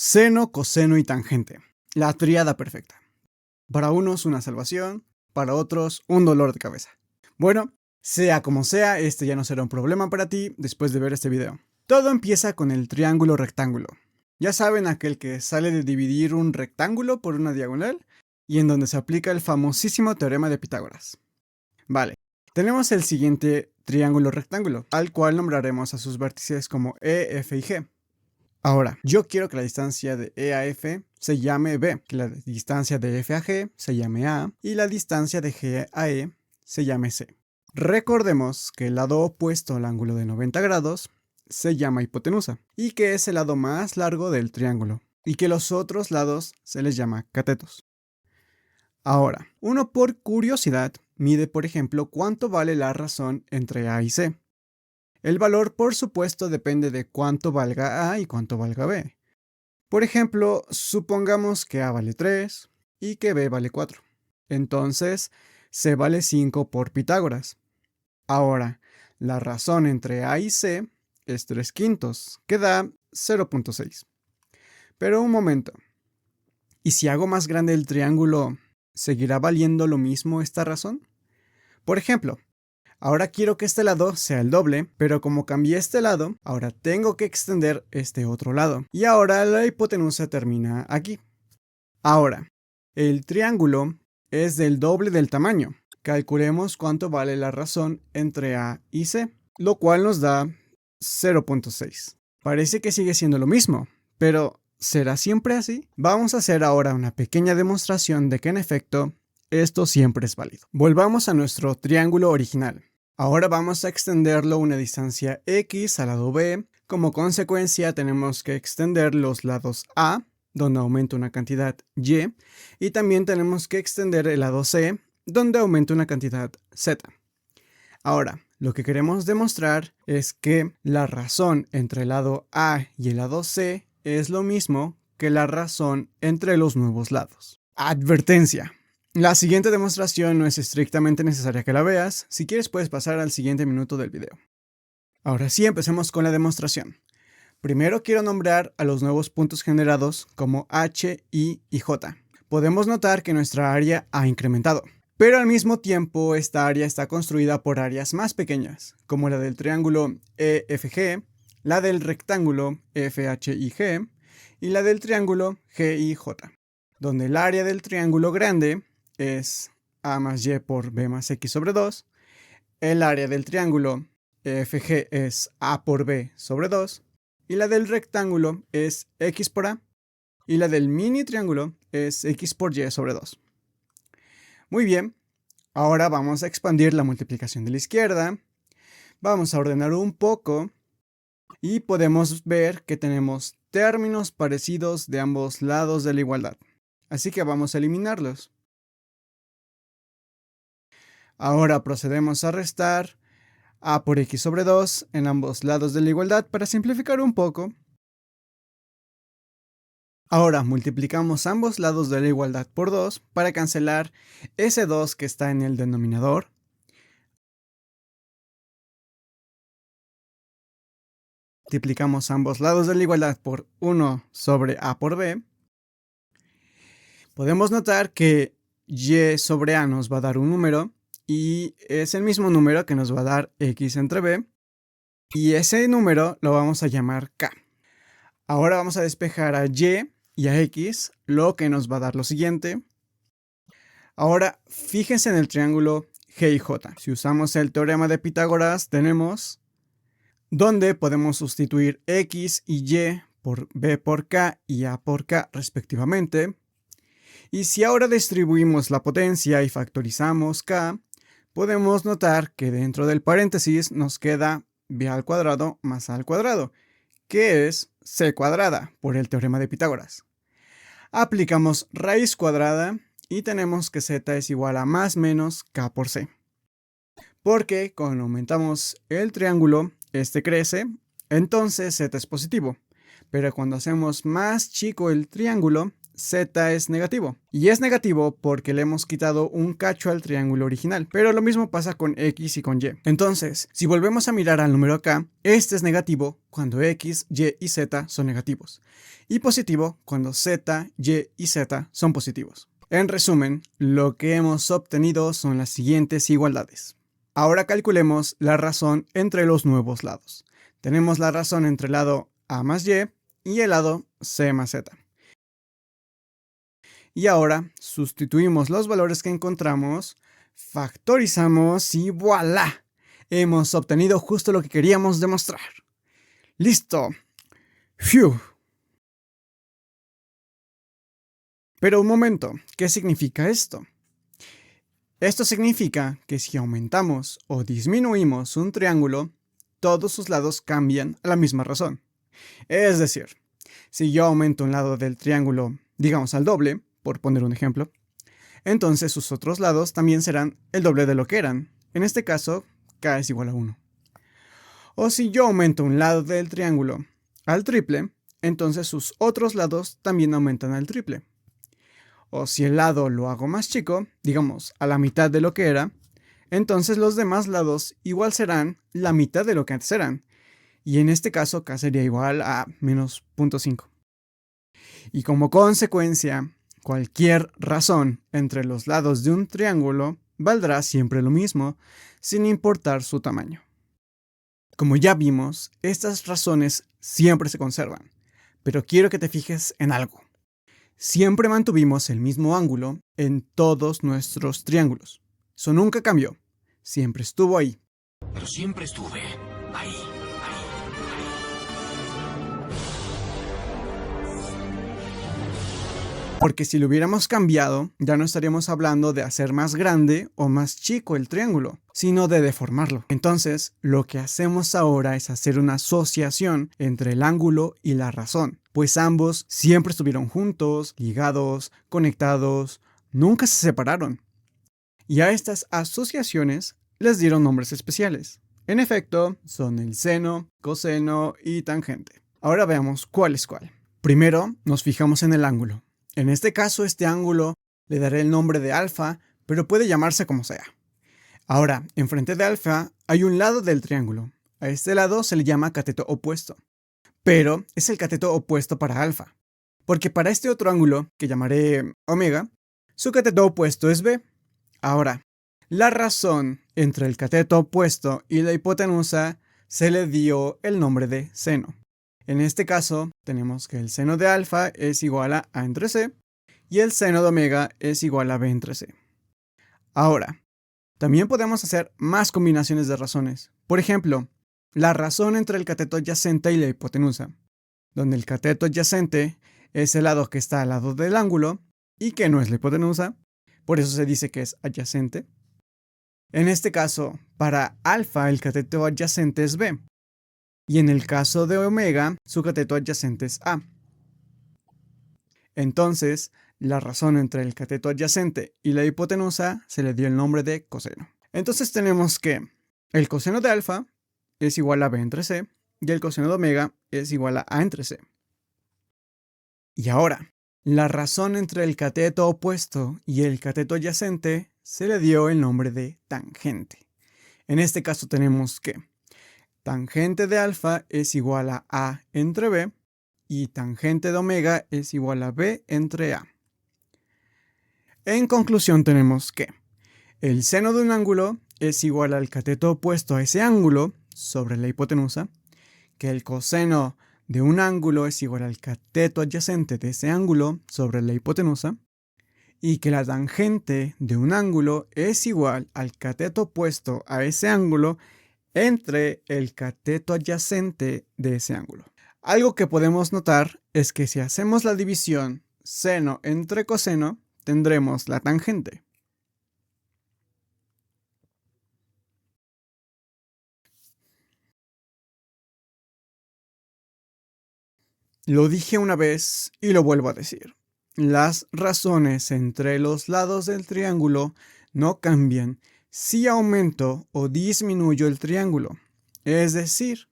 Seno, coseno y tangente. La tríada perfecta. Para unos una salvación, para otros un dolor de cabeza. Bueno, sea como sea, este ya no será un problema para ti después de ver este video. Todo empieza con el triángulo rectángulo. Ya saben, aquel que sale de dividir un rectángulo por una diagonal y en donde se aplica el famosísimo teorema de Pitágoras. Vale, tenemos el siguiente triángulo rectángulo, al cual nombraremos a sus vértices como E, F y G. Ahora, yo quiero que la distancia de E a F se llame B, que la distancia de F a G se llame A y la distancia de G a E se llame C. Recordemos que el lado opuesto al ángulo de 90 grados se llama hipotenusa y que es el lado más largo del triángulo y que los otros lados se les llama catetos. Ahora, uno por curiosidad mide, por ejemplo, cuánto vale la razón entre A y C. El valor, por supuesto, depende de cuánto valga A y cuánto valga B. Por ejemplo, supongamos que A vale 3 y que B vale 4. Entonces, C vale 5 por Pitágoras. Ahora, la razón entre A y C es 3/5, que da 0.6. Pero un momento. ¿Y si hago más grande el triángulo, seguirá valiendo lo mismo esta razón? Por ejemplo, ahora quiero que este lado sea el doble, pero como cambié este lado, ahora tengo que extender este otro lado. Y ahora la hipotenusa termina aquí. Ahora, el triángulo es del doble del tamaño. Calculemos cuánto vale la razón entre A y C, lo cual nos da 0.6. Parece que sigue siendo lo mismo, pero ¿será siempre así? Vamos a hacer ahora una pequeña demostración de que en efecto, esto siempre es válido. Volvamos a nuestro triángulo original. Ahora vamos a extenderlo una distancia X al lado B. Como consecuencia tenemos que extender los lados A, donde aumenta una cantidad y también tenemos que extender el lado C, donde aumenta una cantidad Z. Ahora, lo que queremos demostrar es que la razón entre el lado A y el lado C es lo mismo que la razón entre los nuevos lados. Advertencia. La siguiente demostración no es estrictamente necesaria que la veas. Si quieres puedes pasar al siguiente minuto del video. Ahora sí, empecemos con la demostración. Primero quiero nombrar a los nuevos puntos generados como H, I y J. Podemos notar que nuestra área ha incrementado, pero al mismo tiempo esta área está construida por áreas más pequeñas, como la del triángulo EFG, la del rectángulo FHIG y la del triángulo GIJ, donde el área del triángulo grande es A más Y por B más X sobre 2, el área del triángulo EFG es A por B sobre 2, y la del rectángulo es X por A, y la del mini triángulo es X por Y sobre 2. Muy bien, ahora vamos a expandir la multiplicación de la izquierda, vamos a ordenar un poco, y podemos ver que tenemos términos parecidos de ambos lados de la igualdad, así que vamos a eliminarlos. Ahora procedemos a restar A por X sobre 2 en ambos lados de la igualdad para simplificar un poco. Ahora multiplicamos ambos lados de la igualdad por 2 para cancelar ese 2 que está en el denominador. Multiplicamos ambos lados de la igualdad por 1 sobre A por B. Podemos notar que Y sobre A nos va a dar un número y es el mismo número que nos va a dar X entre B. Y ese número lo vamos a llamar K. Ahora vamos a despejar a Y y a X, lo que nos va a dar lo siguiente. Ahora, fíjense en el triángulo GIJ. Si usamos el teorema de Pitágoras, tenemos donde podemos sustituir X y Y por B por K y A por K respectivamente. Y si ahora distribuimos la potencia y factorizamos K, podemos notar que dentro del paréntesis nos queda B al cuadrado más A al cuadrado, que es C cuadrada por el teorema de Pitágoras. Aplicamos raíz cuadrada y tenemos que Z es igual a más menos K por C. Porque cuando aumentamos el triángulo, este crece, entonces Z es positivo. Pero cuando hacemos más chico el triángulo, z es negativo. Y es negativo porque le hemos quitado un cacho al triángulo original. Pero lo mismo pasa con x y con y. Entonces, si volvemos a mirar al número acá, este es negativo cuando x, y y z son negativos. Y positivo cuando z, y y z son positivos. En resumen, lo que hemos obtenido son las siguientes igualdades. Ahora calculemos la razón entre los nuevos lados. Tenemos la razón entre el lado a más y el lado c más z. Y ahora sustituimos los valores que encontramos, factorizamos y ¡voilá! Hemos obtenido justo lo que queríamos demostrar. ¡Listo! ¡Fiu! Pero un momento, ¿qué significa esto? Esto significa que si aumentamos o disminuimos un triángulo, todos sus lados cambian a la misma razón. Es decir, si yo aumento un lado del triángulo, digamos al doble, por poner un ejemplo, entonces sus otros lados también serán el doble de lo que eran. En este caso, k es igual a 1. O si yo aumento un lado del triángulo al triple, entonces sus otros lados también aumentan al triple. O si el lado lo hago más chico, digamos a la mitad de lo que era, entonces los demás lados igual serán la mitad de lo que antes eran. Y en este caso k sería igual a menos 0.5. Y como consecuencia, cualquier razón entre los lados de un triángulo valdrá siempre lo mismo, sin importar su tamaño. Como ya vimos, estas razones siempre se conservan, pero quiero que te fijes en algo. Siempre mantuvimos el mismo ángulo en todos nuestros triángulos. Eso nunca cambió, siempre estuvo ahí. Pero siempre estuve ahí. Porque si lo hubiéramos cambiado, ya no estaríamos hablando de hacer más grande o más chico el triángulo, sino de deformarlo. Entonces, lo que hacemos ahora es hacer una asociación entre el ángulo y la razón, pues ambos siempre estuvieron juntos, ligados, conectados, nunca se separaron. Y a estas asociaciones les dieron nombres especiales. En efecto, son el seno, coseno y tangente. Ahora veamos cuál es cuál. Primero, nos fijamos en el ángulo. En este caso, este ángulo le daré el nombre de alfa, pero puede llamarse como sea. Ahora, enfrente de alfa hay un lado del triángulo. A este lado se le llama cateto opuesto. Pero es el cateto opuesto para alfa. Porque para este otro ángulo, que llamaré omega, su cateto opuesto es b. Ahora, la razón entre el cateto opuesto y la hipotenusa se le dio el nombre de seno. En este caso, tenemos que el seno de alfa es igual a entre c y el seno de omega es igual a b entre c. Ahora, también podemos hacer más combinaciones de razones. Por ejemplo, la razón entre el cateto adyacente y la hipotenusa, donde el cateto adyacente es el lado que está al lado del ángulo y que no es la hipotenusa, por eso se dice que es adyacente. En este caso, para alfa el cateto adyacente es b. Y en el caso de omega, su cateto adyacente es A. Entonces, la razón entre el cateto adyacente y la hipotenusa se le dio el nombre de coseno. Entonces tenemos que el coseno de alfa es igual a B entre C y el coseno de omega es igual a A entre C. Y ahora, la razón entre el cateto opuesto y el cateto adyacente se le dio el nombre de tangente. En este caso tenemos que tangente de alfa es igual a A entre B y tangente de omega es igual a B entre A. En conclusión tenemos que el seno de un ángulo es igual al cateto opuesto a ese ángulo sobre la hipotenusa, que el coseno de un ángulo es igual al cateto adyacente de ese ángulo sobre la hipotenusa, y que la tangente de un ángulo es igual al cateto opuesto a ese ángulo entre el cateto adyacente de ese ángulo. Algo que podemos notar es que si hacemos la división seno entre coseno, tendremos la tangente. Lo dije una vez y lo vuelvo a decir. Las razones entre los lados del triángulo no cambian si aumento o disminuyo el triángulo. Es decir,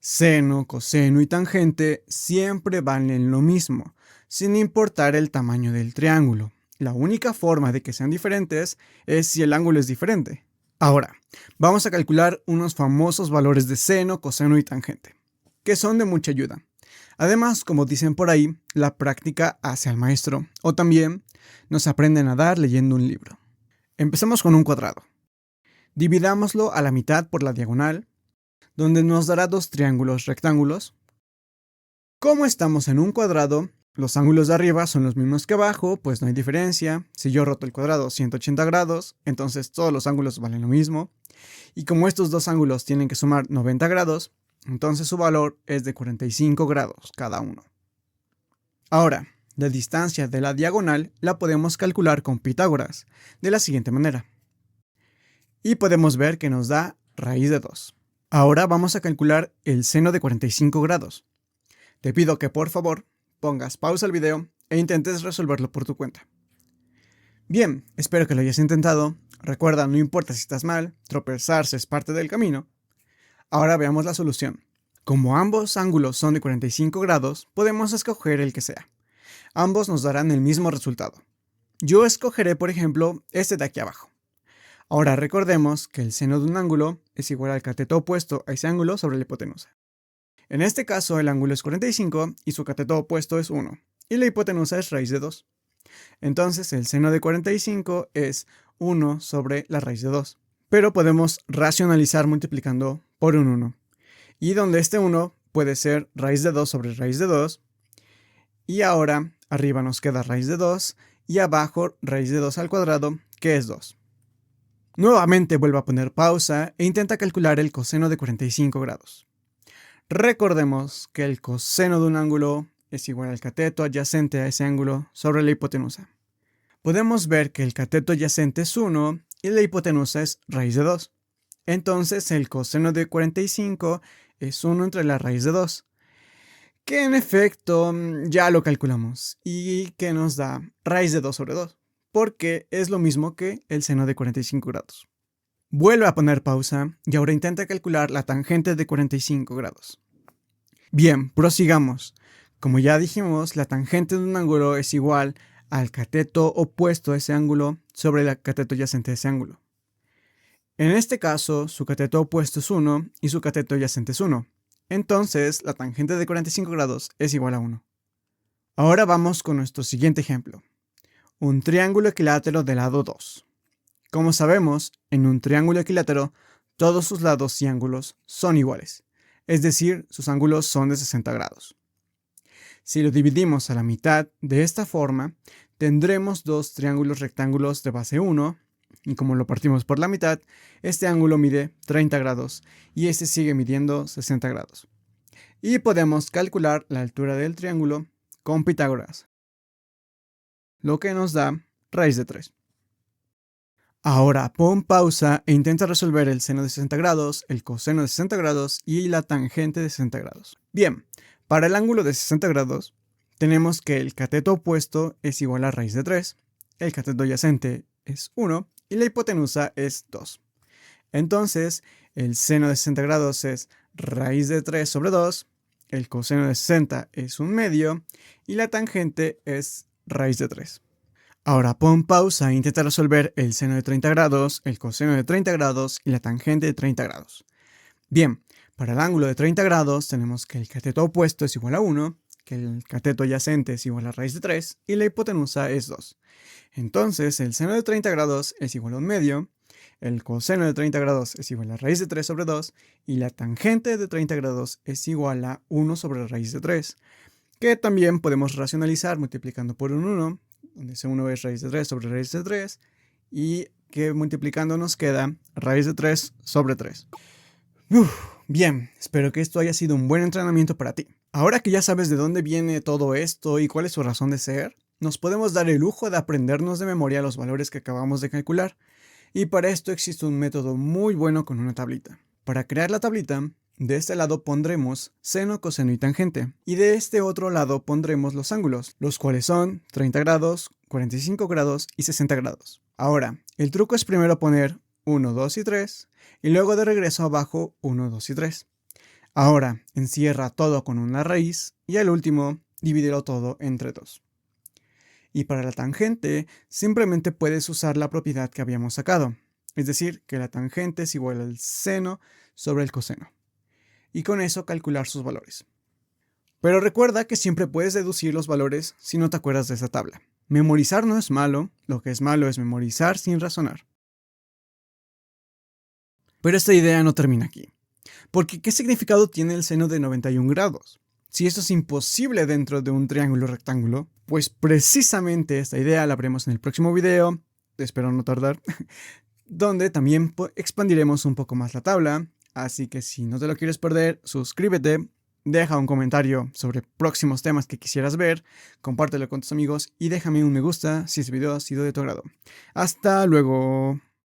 Seno, coseno y tangente siempre valen lo mismo, sin importar el tamaño del triángulo. La única forma de que sean diferentes es si el ángulo es diferente. Ahora, vamos a calcular unos famosos valores de seno, coseno y tangente, que son de mucha ayuda. Además, como dicen por ahí, la práctica hace al maestro, o también nos aprenden a dar leyendo un libro. Empecemos con un cuadrado. Dividámoslo a la mitad por la diagonal, donde nos dará dos triángulos rectángulos. Como estamos en un cuadrado, los ángulos de arriba son los mismos que abajo, pues no hay diferencia. Si yo roto el cuadrado 180 grados, entonces todos los ángulos valen lo mismo. Y como estos dos ángulos tienen que sumar 90 grados, entonces su valor es de 45 grados cada uno. Ahora, la distancia de la diagonal la podemos calcular con Pitágoras, de la siguiente manera. Y podemos ver que nos da raíz de 2. Ahora vamos a calcular el seno de 45 grados. Te pido que por favor pongas pausa al video e intentes resolverlo por tu cuenta. Bien, espero que lo hayas intentado. Recuerda, no importa si estás mal, tropezarse es parte del camino. Ahora veamos la solución. Como ambos ángulos son de 45 grados, podemos escoger el que sea. Ambos nos darán el mismo resultado. Yo escogeré, por ejemplo, este de aquí abajo. Ahora recordemos que el seno de un ángulo es igual al cateto opuesto a ese ángulo sobre la hipotenusa. En este caso el ángulo es 45 y su cateto opuesto es 1, y la hipotenusa es raíz de 2. Entonces el seno de 45 es 1 sobre la raíz de 2. Pero podemos racionalizar multiplicando por un 1. Y donde este 1 puede ser raíz de 2 sobre raíz de 2. Y ahora arriba nos queda raíz de 2 y abajo raíz de 2 al cuadrado, que es 2. Nuevamente vuelvo a poner pausa e intenta calcular el coseno de 45 grados. Recordemos que el coseno de un ángulo es igual al cateto adyacente a ese ángulo sobre la hipotenusa. Podemos ver que el cateto adyacente es 1 y la hipotenusa es raíz de 2. Entonces el coseno de 45 es 1 entre la raíz de 2, que en efecto ya lo calculamos y que nos da raíz de 2 sobre 2, porque es lo mismo que el seno de 45 grados. Vuelve a poner pausa y ahora intenta calcular la tangente de 45 grados. Bien, prosigamos. Como ya dijimos, la tangente de un ángulo es igual al cateto opuesto a ese ángulo sobre el cateto adyacente a ese ángulo. En este caso, su cateto opuesto es 1 y su cateto adyacente es 1. Entonces, la tangente de 45 grados es igual a 1. Ahora vamos con nuestro siguiente ejemplo. Un triángulo equilátero de lado 2. Como sabemos, en un triángulo equilátero, todos sus lados y ángulos son iguales, es decir, sus ángulos son de 60 grados. Si lo dividimos a la mitad de esta forma, tendremos dos triángulos rectángulos de base 1, y como lo partimos por la mitad, este ángulo mide 30 grados y este sigue midiendo 60 grados. Y podemos calcular la altura del triángulo con Pitágoras, lo que nos da raíz de 3. Ahora pon pausa e intenta resolver el seno de 60 grados, el coseno de 60 grados y la tangente de 60 grados. Bien, para el ángulo de 60 grados, tenemos que el cateto opuesto es igual a raíz de 3, el cateto adyacente es 1 y la hipotenusa es 2. Entonces, el seno de 60 grados es raíz de 3 sobre 2, el coseno de 60 es 1 medio y la tangente es raíz de 3. Ahora pon pausa e intenta resolver el seno de 30 grados, el coseno de 30 grados y la tangente de 30 grados. Bien, para el ángulo de 30 grados tenemos que el cateto opuesto es igual a 1, que el cateto adyacente es igual a raíz de 3 y la hipotenusa es 2. Entonces el seno de 30 grados es igual a 1 medio, el coseno de 30 grados es igual a raíz de 3 sobre 2 y la tangente de 30 grados es igual a 1 sobre raíz de 3, que también podemos racionalizar multiplicando por un 1, donde ese 1 es raíz de 3 sobre raíz de 3, y que multiplicando nos queda raíz de 3 sobre 3. Bien, espero que esto haya sido un buen entrenamiento para ti. Ahora que ya sabes de dónde viene todo esto y cuál es su razón de ser, nos podemos dar el lujo de aprendernos de memoria los valores que acabamos de calcular, y para esto existe un método muy bueno con una tablita. Para crear la tablita, de este lado pondremos seno, coseno y tangente, y de este otro lado pondremos los ángulos, los cuales son 30 grados, 45 grados y 60 grados. Ahora, el truco es primero poner 1, 2 y 3, y luego de regreso abajo 1, 2 y 3. Ahora, encierra todo con una raíz y al último, divídelo todo entre 2. Y para la tangente, simplemente puedes usar la propiedad que habíamos sacado, es decir, que la tangente es igual al seno sobre el coseno. Y con eso calcular sus valores. Pero recuerda que siempre puedes deducir los valores si no te acuerdas de esa tabla. Memorizar no es malo, lo que es malo es memorizar sin razonar. Pero esta idea no termina aquí. Porque ¿qué significado tiene el seno de 91 grados? Si esto es imposible dentro de un triángulo rectángulo, pues precisamente esta idea la veremos en el próximo video, espero no tardar, donde también expandiremos un poco más la tabla, así que si no te lo quieres perder, suscríbete, deja un comentario sobre próximos temas que quisieras ver, compártelo con tus amigos y déjame un me gusta si este video ha sido de tu agrado. ¡Hasta luego!